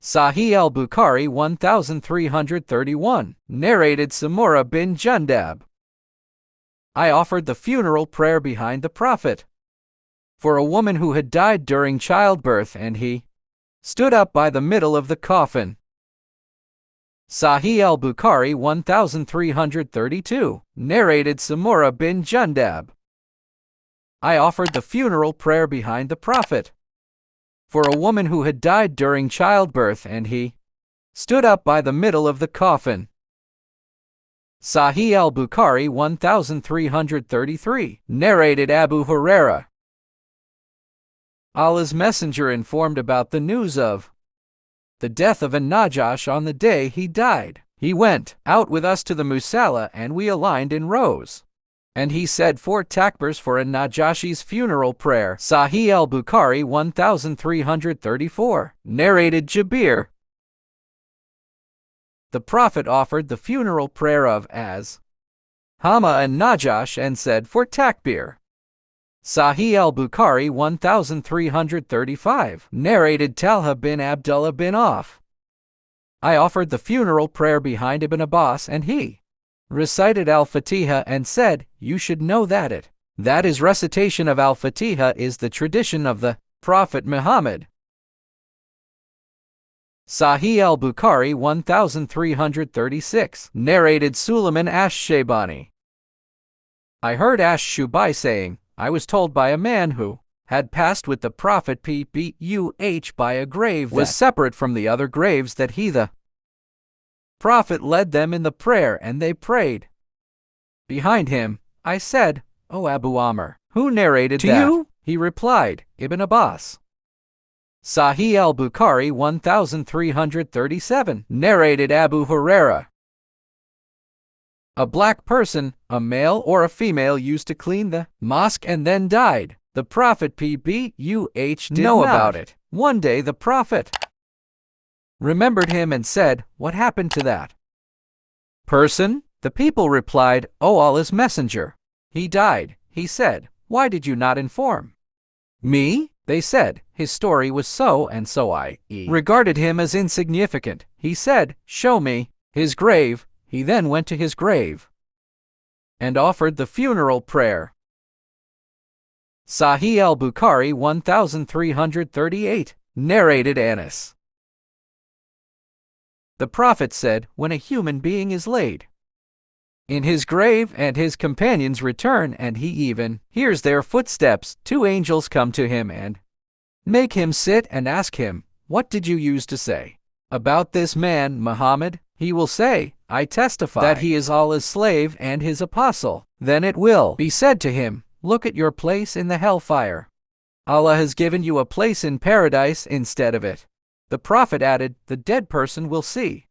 Sahih Al-Bukhari 1331, narrated Samura bin Jundab. I offered the funeral prayer behind the Prophet for a woman who had died during childbirth, and he stood up by the middle of the coffin. Sahih Al-Bukhari 1332, narrated Samura bin Jundab. I offered the funeral prayer behind the Prophet for a woman who had died during childbirth, and he stood up by the middle of the coffin. Sahih Al-Bukhari 1333, narrated Abu Huraira. Allah's Messenger informed about the news of the death of An-Najash on the day he died. He went out with us to the Musalla, and we aligned in rows. And he said 4 takbers for An-Najashi's funeral prayer. Sahih Al-Bukhari 1334, narrated Jabir. The Prophet offered the funeral prayer of as Hama An-Najash and said 4 takbir. Sahih Al-Bukhari 1335, narrated Talha bin Abdullah bin Auf. I offered the funeral prayer behind Ibn Abbas, and he recited Al-Fatiha and said, you should know that is recitation of Al-Fatiha is the tradition of the Prophet Muhammad. Sahih Al-Bukhari 1336, narrated Sulaiman Ash-Shaybani. I heard Ash-Shubai saying, I was told by a man who had passed with the Prophet P.B.U.H. by a grave was separate from the other graves that he the Prophet led them in the prayer, and they prayed behind him. I said, O Abu Amr, who narrated that? You? He replied, Ibn Abbas. Sahih Al-Bukhari 1337, narrated Abu Huraira. A black person, a male or a female, used to clean the mosque and then died. The Prophet P.B.U.H. did know about it. One day the Prophet remembered him and said, what happened to that person? The people replied, O Allah's Messenger, he died. He said, why did you not inform me? They said, his story was so and so. I regarded him as insignificant. He said, show me his grave. He then went to his grave and offered the funeral prayer. Sahih Al-Bukhari 1338, narrated Anas. The Prophet said, when a human being is laid in his grave and his companions return and he even hears their footsteps, 2 angels come to him and make him sit and ask him, what did you use to say about this man, Muhammad? He will say, I testify that he is Allah's slave and his apostle. Then it will be said to him, look at your place in the hellfire. Allah has given you a place in paradise instead of it. The Prophet added, the dead person will see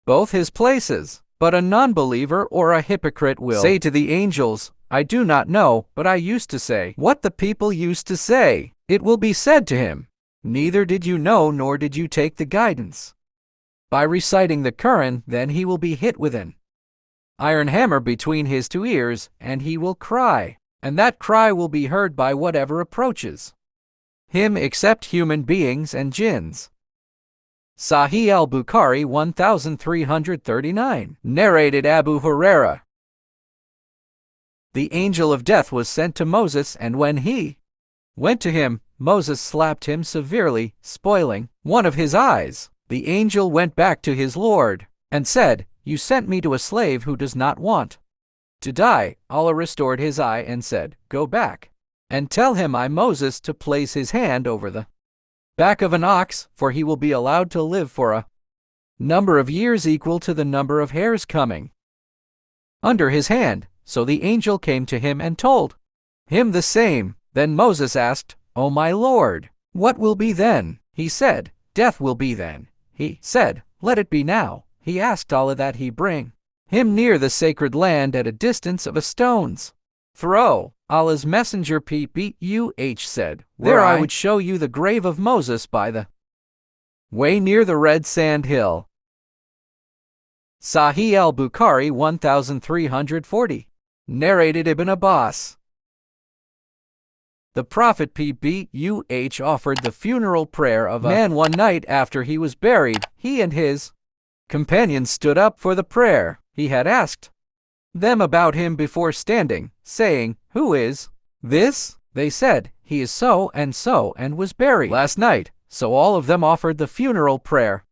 both his places, but a non-believer or a hypocrite will say to the angels, I do not know, but I used to say what the people used to say. It will be said to him, neither did you know nor did you take the guidance by reciting the Quran. Then he will be hit with an iron hammer between his 2 ears, and he will cry, and that cry will be heard by whatever approaches him except human beings and jinns. Sahih Al-Bukhari 1339, narrated Abu Huraira. The angel of death was sent to Moses, and when he went to him, Moses slapped him severely, spoiling one of his eyes. The angel went back to his Lord and said, you sent me to a slave who does not want to die. Allah restored his eye and said, go back and tell him I, Moses, to place his hand over the back of an ox, for he will be allowed to live for a number of years equal to the number of hairs coming under his hand. So the angel came to him and told him the same. Then Moses asked, O my Lord, what will be then? He said, death will be then. He said, let it be now. He asked Allah that he bring him near the sacred land at a distance of a stone's throw. Allah's Messenger P.B.U.H. said, there I would show you the grave of Moses by the way near the red sand hill. Sahih Al-Bukhari 1340, narrated Ibn Abbas. The Prophet P.B.U.H. offered the funeral prayer of a man one night after he was buried. He and his companions stood up for the prayer. He had asked them about him before standing, saying, "Who is this?" They said, "He is so and was buried last night." So all of them offered the funeral prayer.